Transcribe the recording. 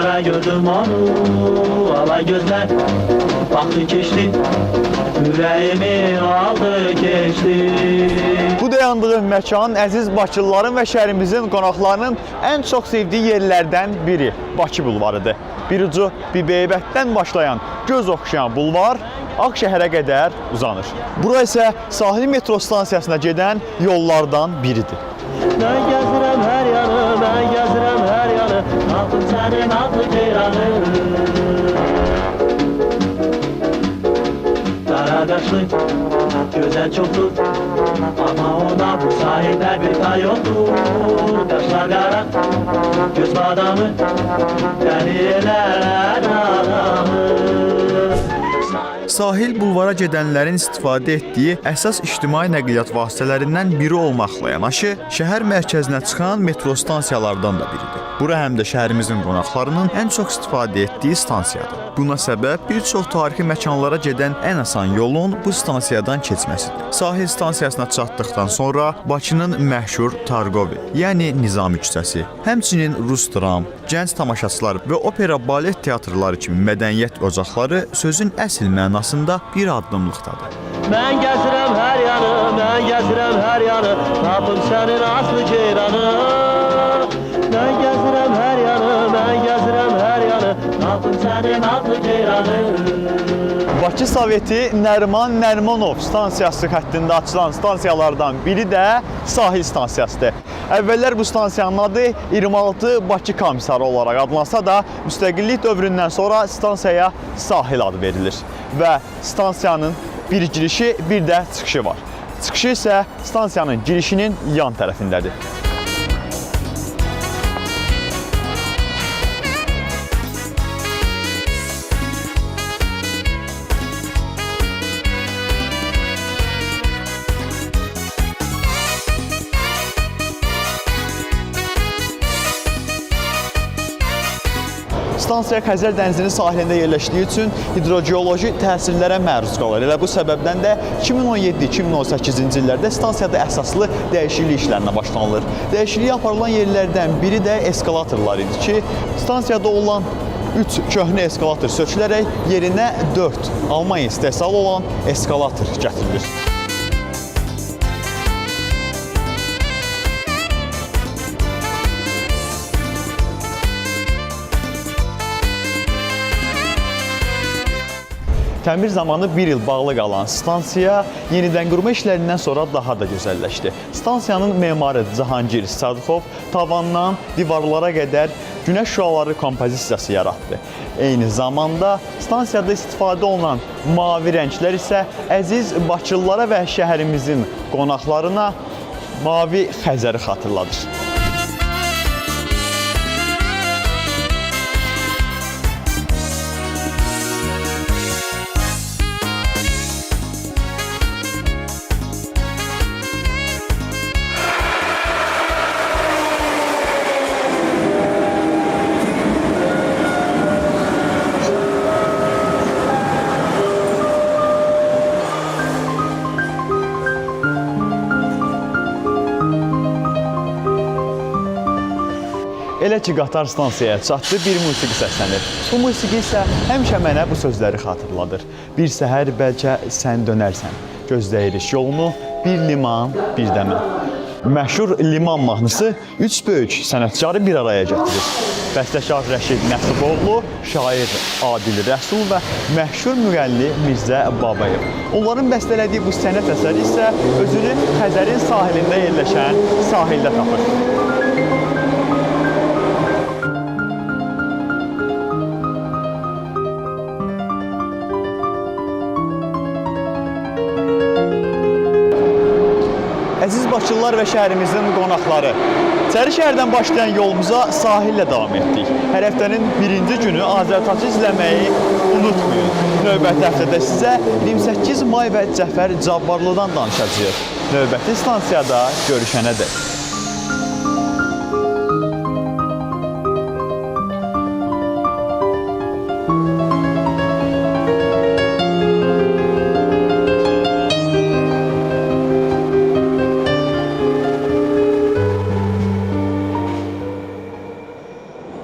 ara gördüm onu, ala gözler baktı keçti, yüreğimi aldı keçti. Bu dayandığım məkan əziz Bakılıların və şəhərimizin qonaqlarının ən çox sevdiyi yerlərdən biri Bakı bulvarıdır. Bir ucu Bibeybətdən başlayan göz oxşayan bulvar Ağşəhərə qədər uzanır. Bura isə sahil metro stansiyasına gedən yollardan biridir. Ben gezirəm her yanı, ben gezirəm her yanı, altın senin altın ceyranı. Karadaşlı, güzel çoktur, ama ona bu sahilde bir tay yoktur. Kaşlar kara, göz badamı, deliler adamı. Sahil bulvara gedənlərin istifadə etdiyi əsas ictimai nəqliyyat vasitələrindən biri olmaqla yanaşı, şəhər mərkəzinə çıxan metro stansiyalardan da biridir. Bura həm də şəhərimizin qonaqlarının ən çox istifadə etdiyi stansiyadır. Buna səbəb bir çox tarixi məkanlara gedən ən asan yolun bu stansiyadan keçməsidir. Sahil stansiyasına çatdıqdan sonra Bakının məşhur Targovi, yəni Nizami küçəsi, həmçinin Rus dram, gənc tamaşaçılar və opera balet teatrları kimi mədəniyyət ocaqları sözün əsl mənasında bir addımlıqdadır. Ben gezirəm her yanı, ben gezirəm her yanı, tapım senin aslı ceyranı. Ben gezirəm her yanı, ben gezirəm her yanı, tapım senin aslı ceyranı. Bakı Soveti Nəriman Nərimanov stansiyası xəttində açılan stansiyalardan biri də sahil stansiyasıdır. Əvvəllər bu stansiyanın adı 26 Bakı Komissarı olaraq adlansa da, müstəqillik dövründən sonra stansiyaya sahil adı verilir. Və stansiyanın bir girişi, bir də çıxışı var. Çıxışı isə stansiyanın girişinin yan tərəfindədir. Stansiya Xəzər dənizinin sahilində yerləşdiyi üçün hidrogeoloji təsirlərə məruz qalır. Elə bu səbəbdən də 2017-2018-ci illərdə stansiyada əsaslı dəyişiklik işlərinə başlanılır. Dəyişikliyə aparılan yerlərdən biri də eskalatorlar idi ki, stansiyada olan 3 köhnə eskalator sökülərək yerinə 4 Almanya istehsalı olan eskalator gətirilir. Təmir zamanı bir il bağlı qalan stansiya yenidən qurma işlərindən sonra daha da gözəlləşdi. Stansiyanın memarı Cahangir Sadıxov tavandan divarlara qədər günəş şüaları kompozisiyası yaratdı. Eyni zamanda stansiyada istifadə olunan mavi rənglər isə əziz Bakılılara və şəhərimizin qonaqlarına mavi Xəzəri xatırladır. Elə ki, qatar stansiyaya çatdı, bir musiqi səslənir. Bu musiqi isə həmişə mənə bu sözləri xatırladır. Bir səhər bəlkə sən dönərsən, gözləyirik yolunu, bir liman, bir də mən. Məşhur liman mahnısı üç böyük sənətkarı bir araya gətirir. Bəstəkar Rəşid Nəsiboğlu, şair Adil Rəsul və məşhur müğənni Mirzə Babayev. Onların bəstələdiyi bu sənət əsəri isə özünü Xəzərin sahilində yerləşən sahildə tapır. Əziz Bakılılar və şəhərimizin qonaqları, Çərşəhərdən başlayan yolumuza sahillə davam etdik. Hər həftənin birinci günü Azərtacı izləməyi unutmayın. Növbəti həftədə sizə 28 may və Cəfər Cabbarlıdan danışacağıq. Növbəti stansiyada görüşənədək.